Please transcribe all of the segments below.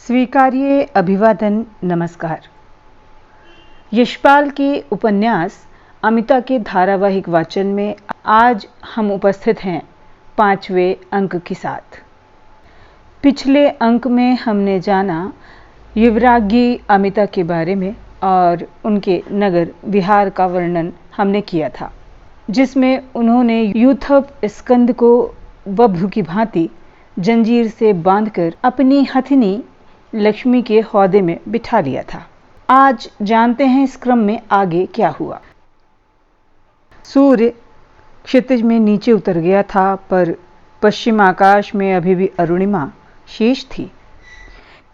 स्वीकार्य अभिवादन नमस्कार। यशपाल के उपन्यास अमिता के धारावाहिक वाचन में आज हम उपस्थित हैं 5वें अंक के साथ। पिछले अंक में हमने जाना युवराज्ञी अमिता के बारे में और उनके नगर विहार का वर्णन हमने किया था, जिसमें उन्होंने यूथप स्कंद को बभ्रू की भांति जंजीर से बांधकर अपनी हथिनी लक्ष्मी के हौदे में बिठा लिया था। आज जानते हैं इस क्रम में आगे क्या हुआ। सूर्य क्षितिज में नीचे उतर गया था, पर पश्चिम आकाश में अभी भी अरुणिमा शेष थी।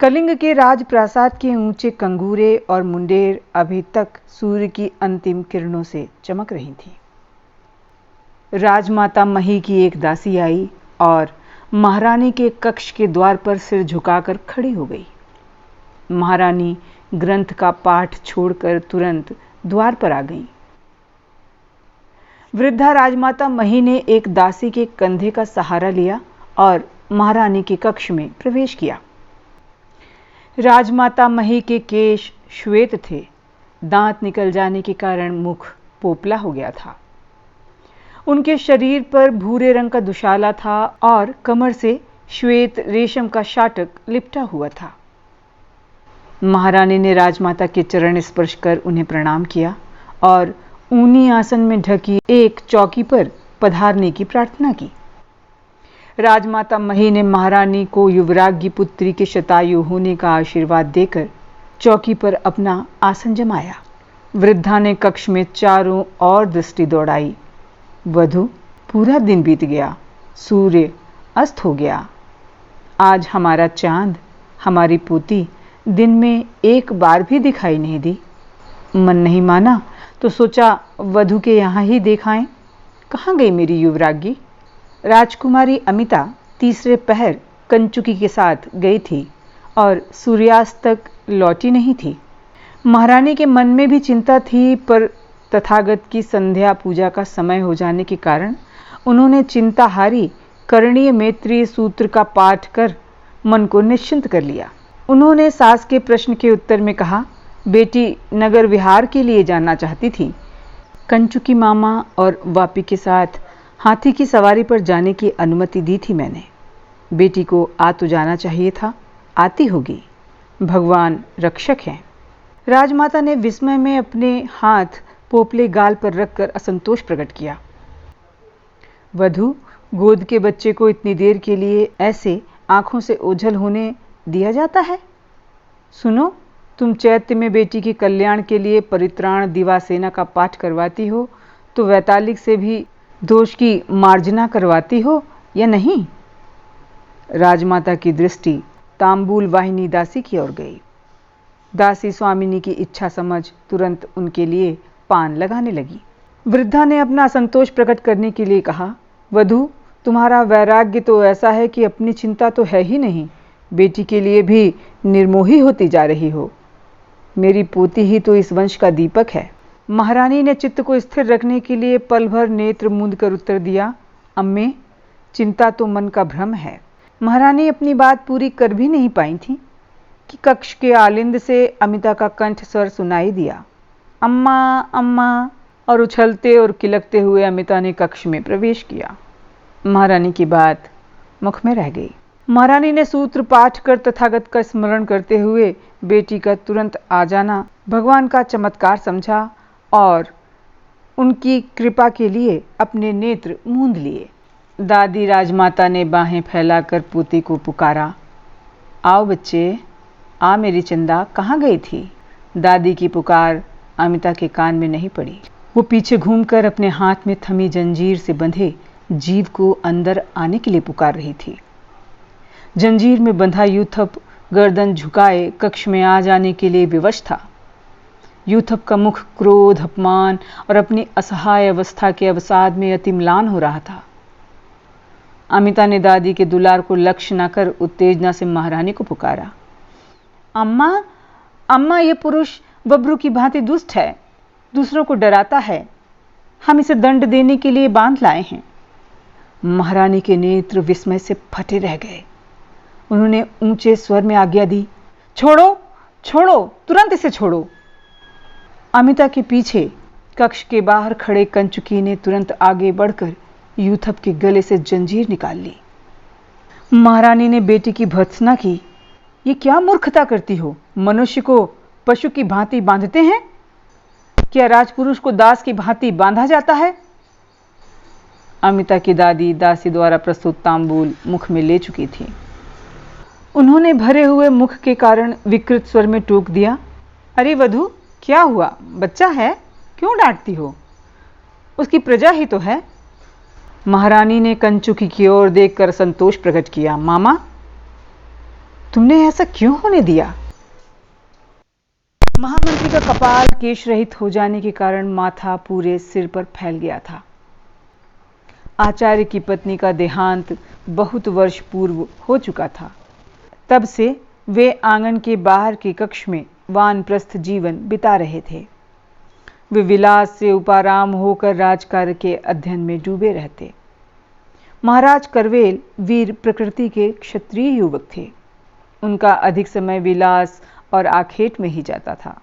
कलिंग के राजप्रासाद के ऊंचे कंगूरे और मुंडेर अभी तक सूर्य की अंतिम किरणों से चमक रही थी। राजमाता मही की एक दासी आई और महारानी के कक्ष के द्वार पर सिर झुकाकर खड़ी हो गई। महारानी ग्रंथ का पाठ छोड़कर तुरंत द्वार पर आ गई। वृद्धा राजमाता मही ने एक दासी के कंधे का सहारा लिया और महारानी के कक्ष में प्रवेश किया। राजमाता मही के केश श्वेत थे, दांत निकल जाने के कारण मुख पोपला हो गया था। उनके शरीर पर भूरे रंग का दुशाला था और कमर से श्वेत रेशम का शाटक लिपटा हुआ था। महारानी ने राजमाता के चरण स्पर्श कर उन्हें प्रणाम किया और ऊनी आसन में ढकी एक चौकी पर पधारने की प्रार्थना की। राजमाता मही ने महारानी को युवराज्ञी पुत्री के शतायु होने का आशीर्वाद देकर चौकी पर अपना आसन जमाया। वृद्धा ने कक्ष में चारों ओर दृष्टि दौड़ाई। वधू, पूरा दिन बीत गया, सूर्य अस्त हो गया। आज हमारा चांद, हमारी पोती दिन में एक बार भी दिखाई नहीं दी। मन नहीं माना तो सोचा वधू के यहाँ ही देखाएं। कहाँ गई मेरी युवराज्ञी? राजकुमारी अमिता तीसरे पहर कंचुकी के साथ गई थी और सूर्यास्त तक लौटी नहीं थी। महारानी के मन में भी चिंता थी, पर तथागत की संध्या पूजा का समय हो जाने के कारण उन्होंने चिंताहारी करणीय मैत्रीय सूत्र का पाठ कर मन को निश्चिंत कर लिया। उन्होंने सास के प्रश्न के उत्तर में कहा, बेटी नगर विहार के लिए जाना चाहती थी। कंचुकी मामा और वापी के साथ हाथी की सवारी पर जाने की अनुमति दी थी मैंने। बेटी को आ तो जाना चाहिए था, आती होगी। भगवान रक्षक हैं। राजमाता ने विस्मय में अपने हाथ पोपले गाल पर रखकर असंतोष प्रकट किया। वधू, गोद के बच्चे को इतनी देर के लिए ऐसे आंखों से ओझल होने दिया जाता है? सुनो, तुम चैत्य में बेटी के कल्याण के लिए परित्राण दिवासेना का पाठ करवाती हो तो वैतालिक से भी दोष की मार्जना करवाती हो या नहीं? राजमाता की दृष्टि तांबूल वाहिनी दासी की ओर गई। दासी स्वामिनी की इच्छा समझ तुरंत उनके लिए पान लगाने लगी। वृद्धा ने अपना असंतोष प्रकट करने के लिए कहा, वधू, तुम्हारा वैराग्य तो ऐसा है कि अपनी चिंता तो है ही नहीं, बेटी के लिए भी निर्मोही होती जा रही हो। मेरी पोती ही तो इस वंश का दीपक है। महारानी ने चित्त को स्थिर रखने के लिए पल भर नेत्र मूंद कर उत्तर दिया, अम्मे, चिंता तो मन का भ्रम है। महारानी अपनी बात पूरी कर भी नहीं पाई थी कि कक्ष के आलिंद से अमिता का कंठ स्वर सुनाई दिया, अम्मा अम्मा, और उछलते और किलकते हुए अमिता ने कक्ष में प्रवेश किया। महारानी की बात मुख में रह गई। महारानी ने सूत्र पाठ कर तथागत का स्मरण करते हुए बेटी का तुरंत आ जाना भगवान का चमत्कार समझा और उनकी कृपा के लिए अपने नेत्र मूंद लिए। दादी राजमाता ने बाहें फैलाकर पोती को पुकारा, आओ बच्चे, आ मेरी चंदा, कहाँ गई थी? दादी की पुकार अमिता के कान में नहीं पड़ी। वो पीछे घूमकर अपने हाथ में थमी जंजीर से बंधे जीव को अंदर आने के लिए पुकार रही थी। जंजीर में बंधा यूथप गर्दन झुकाए कक्ष में आ जाने के लिए विवश था। यूथप का मुख क्रोध, अपमान और अपनी असहाय अवस्था के अवसाद में अति म्लान हो रहा था। अमिता ने दादी के दुलार को लक्ष्य न कर उत्तेजना से महारानी को पुकारा, अम्मा अम्मा, ये पुरुष बभ्रू की भांति दुष्ट है, दूसरों को डराता है। हम इसे दंड देने के लिए बांध लाए हैं। महारानी के नेत्र विस्मय से फटे रह गए। उन्होंने ऊंचे स्वर में आज्ञा दी, छोड़ो, छोड़ो, तुरंत इसे छोड़ो। अमिता के पीछे कक्ष के बाहर खड़े कंचुकी ने तुरंत आगे बढ़कर यूथप के गले से जंजीर निकाल ली। महारानी ने बेटी की भर्त्सना की। ये क्या मूर्खता करती हो? मनुष्य को पशु की भांति बांधते हैं? क्या राजपुरुष को दास की भांति बांधा जाता है? अमिता की दादी दासी द्वारा प्रस्तुत तांबूल मुख में ले चुकी थी। उन्होंने भरे हुए मुख के कारण विकृत स्वर में टोक दिया, अरे वधू, क्या हुआ? बच्चा है, क्यों डांटती हो? उसकी प्रजा ही तो है। महारानी ने कंचुकी की ओर देखकर संतोष प्रकट किया। मामा, तुमने ऐसा क्यों होने दिया? महामंत्री का कपाल केश रहित हो जाने के कारण माथा पूरे सिर पर फैल गया था। आचार्य की पत्नी का देहांत बहुत वर्ष पूर्व हो चुका था। तब से वे आंगन के बाहर के कक्ष में वानप्रस्थ जीवन बिता रहे थे। वे विलास से उपाराम होकर राजकार्य के अध्ययन में डूबे रहते। महाराज करवेल वीर प्रकृति के क्षत्रिय युवक थे। उनका अधिक समय विलास और आखेट में ही जाता था।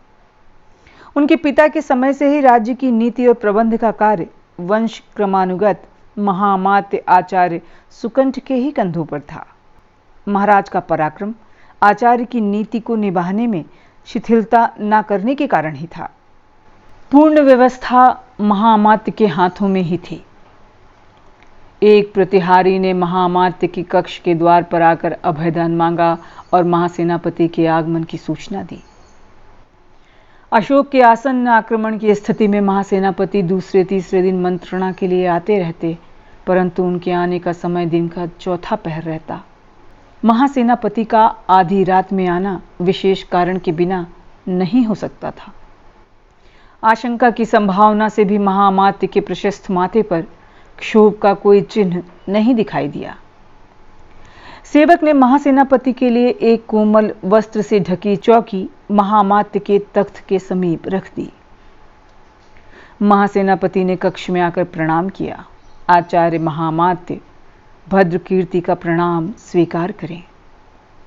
उनके पिता के समय से ही राज्य की नीति और प्रबंध का कार्य वंश क्रमानुगत महामात्य आचार्य सुकंठ के ही कंधों पर था। महाराज का पराक्रम आचार्य की नीति को निभाने में शिथिलता न करने के कारण ही था। पूर्ण व्यवस्था महामात्य के हाथों में ही थी। एक प्रतिहारी ने महामात्य के कक्ष के द्वार पर आकर अभयदान मांगा और महासेनापति के आगमन की सूचना दी। अशोक के आसन्न आक्रमण की स्थिति में महासेनापति दूसरे तीसरे दिन मंत्रणा के लिए आते रहते, परंतु उनके आने का समय दिन का चौथा पहर रहता। महासेनापति का आधी रात में आना विशेष कारण के बिना नहीं हो सकता था। आशंका की संभावना से भी महामात्य के प्रशस्त माथे पर क्षोभ का कोई चिन्ह नहीं दिखाई दिया। सेवक ने महासेनापति के लिए एक कोमल वस्त्र से ढकी चौकी महामात्य के तख्त के समीप रख दी। महासेनापति ने कक्ष में आकर प्रणाम किया। आचार्य महामात्य, भद्रकीर्ति का प्रणाम स्वीकार करें।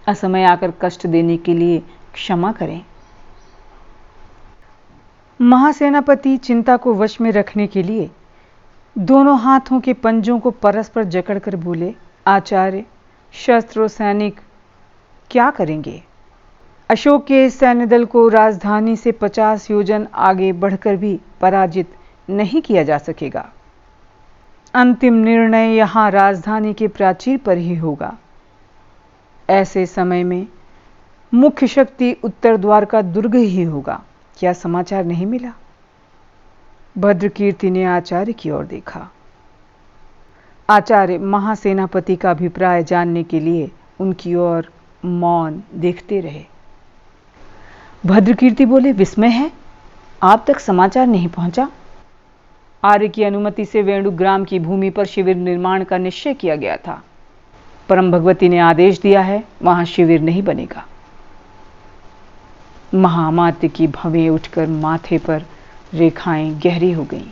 असमय आकर कष्ट देने के लिए क्षमा करें। महासेनापति चिंता को वश में रखने के लिए दोनों हाथों के पंजों को परस्पर जकड़कर बोले, आचार्य, शस्त्र और सैनिक क्या करेंगे? अशोक के इस सैन्य दल को राजधानी से 50 योजन आगे बढ़कर भी पराजित नहीं किया जा सकेगा। अंतिम निर्णय यहां राजधानी के प्राचीर पर ही होगा। ऐसे समय में मुख्य शक्ति उत्तर द्वार का दुर्ग ही होगा। क्या समाचार नहीं मिला? भद्रकीर्ति ने आचार्य की ओर देखा। आचार्य महासेनापति का अभिप्राय जानने के लिए उनकी ओर मौन देखते रहे। भद्रकीर्ति बोले, विस्मय है, आप तक समाचार नहीं पहुंचा। आर्य की अनुमति से वेणुग्राम की भूमि पर शिविर निर्माण का निश्चय किया गया था। परम भगवती ने आदेश दिया है, वहां शिविर नहीं बनेगा। महामात्य की भवें उठकर माथे पर रेखाएं गहरी हो गईं।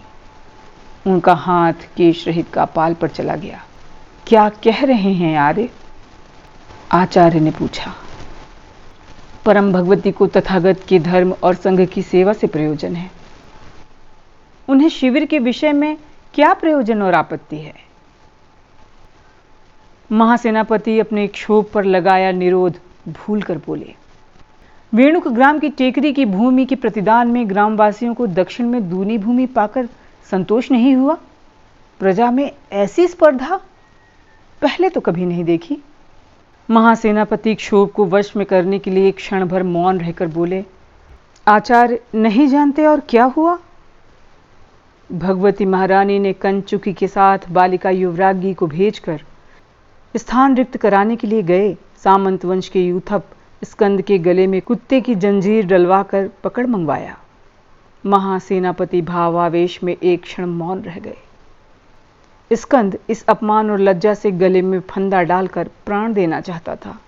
उनका हाथ केश रहित कपाल पर चला गया। क्या कह रहे हैं आर्य? आचार्य ने पूछा। परम भगवती को तथागत के धर्म और संघ की सेवा से प्रयोजन है। उन्हें शिविर के विषय में क्या प्रयोजन और आपत्ति है? महासेनापति अपने क्षोभ पर लगाया निरोध भूलकर बोले, वेणुक ग्राम की टेकरी की भूमि के प्रतिदान में ग्रामवासियों को दक्षिण में दूनी भूमि पाकर संतोष नहीं हुआ। प्रजा में ऐसी स्पर्धा पहले तो कभी नहीं देखी। महासेनापति क्षोभ को वश में करने के लिए क्षण भर मौन रहकर बोले, आचार्य नहीं जानते और क्या हुआ? भगवती महारानी ने कंचुकी के साथ बालिका युवराज्ञी को भेजकर स्थान रिक्त कराने के लिए गए। सामंत वंश के यूथप स्कंद के गले में कुत्ते की जंजीर डलवाकर पकड़ मंगवाया। महासेनापति भावावेश में एक क्षण मौन रह गए। स्कंद इस अपमान और लज्जा से गले में फंदा डालकर प्राण देना चाहता था।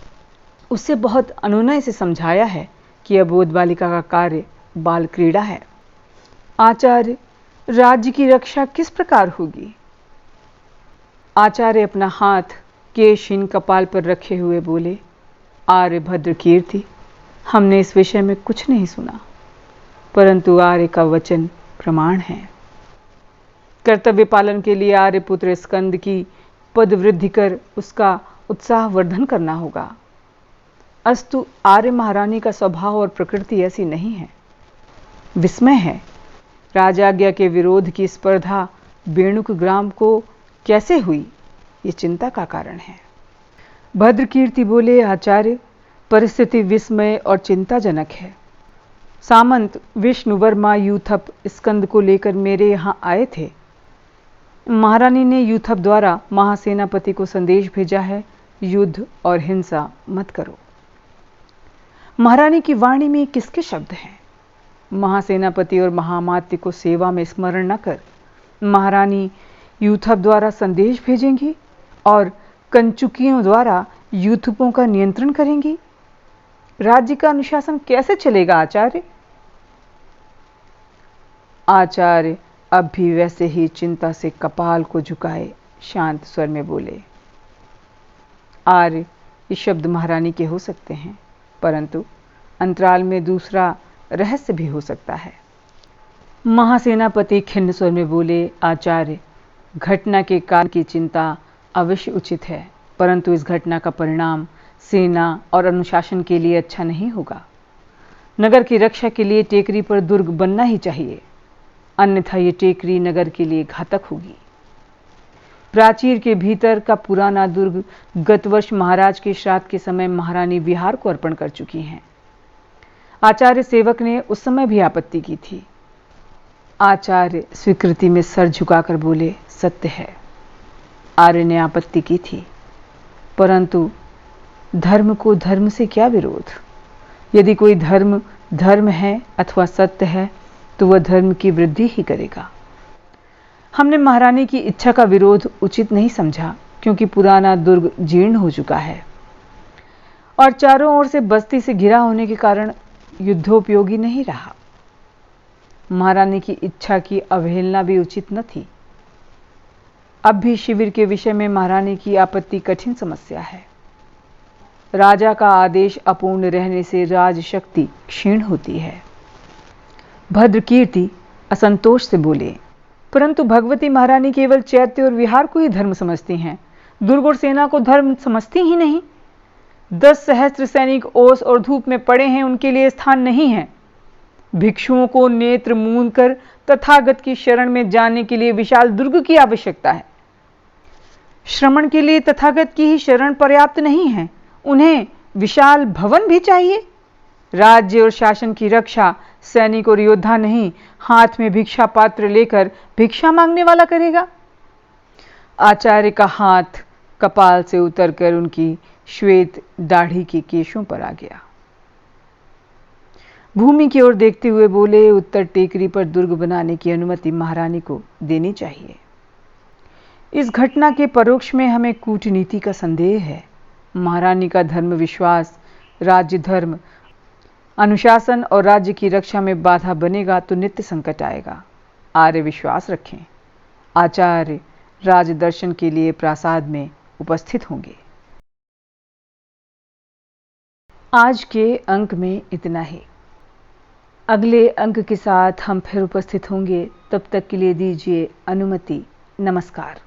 उससे बहुत अनुनय से समझाया है कि अबोध बालिका का कार्य बाल क्रीड़ा है। आचार्य, राज्य की रक्षा किस प्रकार होगी? आचार्य अपना हाथ केशहीन कपाल पर रखे हुए बोले, आर्य भद्रकीर्ति, हमने इस विषय में कुछ नहीं सुना, परंतु आर्य का वचन प्रमाण है। कर्तव्य पालन के लिए आर्यपुत्र स्कंद की पदवृद्धि कर उसका उत्साहवर्धन करना होगा। अस्तु आर्य महारानी का स्वभाव और प्रकृति ऐसी नहीं है। विस्मय है, राजाज्ञा के विरोध की स्पर्धा बेणुक ग्राम को कैसे हुई, ये चिंता का कारण है। भद्रकीर्ति बोले, आचार्य, परिस्थिति विस्मय और चिंताजनक है। सामंत विष्णुवर्मा यूथप स्कंद को लेकर मेरे यहाँ आए थे। महारानी ने यूथप द्वारा महासेनापति को संदेश भेजा है, युद्ध और हिंसा मत करो। महारानी की वाणी में किसके शब्द हैं? महासेनापति और महामात्य को सेवा में स्मरण न कर महारानी यूथप द्वारा संदेश भेजेंगी और कंचुकियों द्वारा यूथपों का नियंत्रण करेंगी। राज्य का अनुशासन कैसे चलेगा आचार्य? आचार्य अब भी वैसे ही चिंता से कपाल को झुकाए शांत स्वर में बोले, आर्य ये शब्द महारानी के हो सकते हैं, परंतु अंतराल में दूसरा रहस्य भी हो सकता है। महासेनापति खिन्न स्वर में बोले, आचार्य, घटना के कारण की चिंता अवश्य उचित है, परंतु इस घटना का परिणाम सेना और अनुशासन के लिए अच्छा नहीं होगा। नगर की रक्षा के लिए टेकरी पर दुर्ग बनना ही चाहिए, अन्यथा ये टेकरी नगर के लिए घातक होगी। प्राचीर के भीतर का पुराना दुर्ग गत वर्ष महाराज के श्राद्ध के समय महारानी विहार को अर्पण कर चुकी हैं। आचार्य सेवक ने उस समय भी आपत्ति की थी। आचार्य स्वीकृति में सर झुकाकर बोले, सत्य है, आर्य ने आपत्ति की थी, परंतु धर्म को धर्म से क्या विरोध? यदि कोई धर्म धर्म है अथवा सत्य है तो वह धर्म की वृद्धि ही करेगा। हमने महारानी की इच्छा का विरोध उचित नहीं समझा, क्योंकि पुराना दुर्ग जीर्ण हो चुका है और चारों ओर से बस्ती से घिरा होने के कारण युद्धोपयोगी नहीं रहा। महारानी की इच्छा की अवहेलना भी उचित न थी। अब भी शिविर के विषय में महारानी की आपत्ति कठिन समस्या है। राजा का आदेश अपूर्ण रहने से राजशक्ति क्षीण होती है। भद्रकीर्ति असंतोष से बोले, परंतु भगवती महारानी केवल चैत्य और विहार को ही धर्म समझती हैं, दुर्ग और सेना को धर्म समझती ही नहीं। 10 सहस्त्र सैनिक ओस और धूप में पड़े हैं, उनके लिए स्थान नहीं है। भिक्षुओं को नेत्र मूंद कर तथागत की शरण में जाने के लिए विशाल दुर्ग की आवश्यकता है। श्रमण के लिए तथागत की ही शरण पर्याप्त नहीं है, उन्हें विशाल भवन भी चाहिए। राज्य और शासन की रक्षा सैनिक और योद्धा नहीं, हाथ में भिक्षा पात्र लेकर भिक्षा मांगने वाला करेगा। आचार्य का हाथ कपाल से उतरकर उनकी श्वेत दाढ़ी के केशों पर आ गया। भूमि की ओर देखते हुए बोले, उत्तर टेकरी पर दुर्ग बनाने की अनुमति महारानी को देनी चाहिए। इस घटना के परोक्ष में हमें कूटनीति का संदेह है। महारानी का धर्म विश्वास, राज्य धर्म, अनुशासन और राज्य की रक्षा में बाधा बनेगा तो नित्य संकट आएगा। आर्य विश्वास रखें, आचार्य राजदर्शन के लिए प्रासाद में उपस्थित होंगे। आज के अंक में इतना ही। अगले अंक के साथ हम फिर उपस्थित होंगे। तब तक के लिए दीजिए अनुमति। नमस्कार।